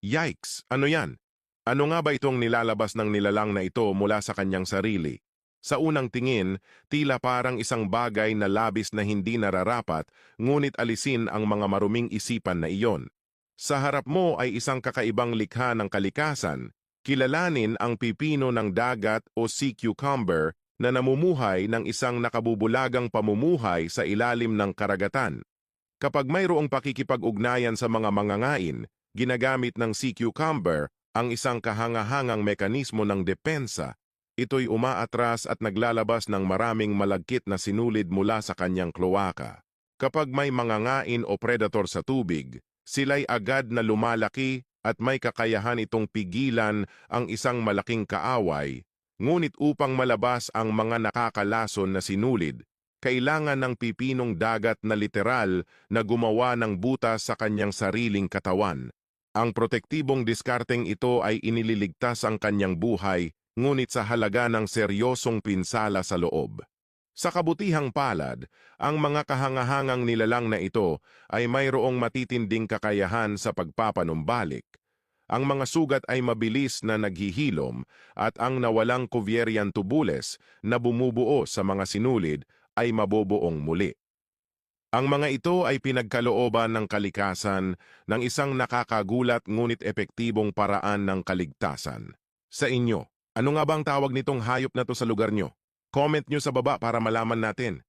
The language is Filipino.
Yikes! Ano yan? Ano nga ba itong nilalabas ng nilalang na ito mula sa kanyang sarili? Sa unang tingin, tila parang isang bagay na labis na hindi nararapat, ngunit alisin ang mga maruming isipan na iyon. Sa harap mo ay isang kakaibang likha ng kalikasan. Kilalanin ang pipino ng dagat o sea cucumber na namumuhay ng isang nakabubulagang pamumuhay sa ilalim ng karagatan. Kapag mayroong pakikipag-ugnayan sa mga mangangain, ginagamit ng sea cucumber ang isang kahangahangang mekanismo ng depensa. Ito'y umaatras at naglalabas ng maraming malagkit na sinulid mula sa kanyang kloaka. Kapag may mangangain o predator sa tubig, sila'y agad na lumalaki at may kakayahan itong pigilan ang isang malaking kaaway. Ngunit upang malabas ang mga nakakalason na sinulid, kailangan ng pipinong dagat na literal na gumawa ng butas sa kanyang sariling katawan. Ang protektibong diskarteng ito ay inililigtas ang kanyang buhay, ngunit sa halaga ng seryosong pinsala sa loob. Sa kabutihang palad, ang mga kahangahangang nilalang na ito ay mayroong matitinding kakayahan sa pagpapanumbalik. Ang mga sugat ay mabilis na naghihilom at ang nawalang Cuvierian tubules na bumubuo sa mga sinulid ay mabubuong muli. Ang mga ito ay pinagkalooban ng kalikasan ng isang nakakagulat ngunit epektibong paraan ng kaligtasan. Sa inyo, ano nga bang tawag nitong hayop na to sa lugar nyo? Comment nyo sa baba para malaman natin.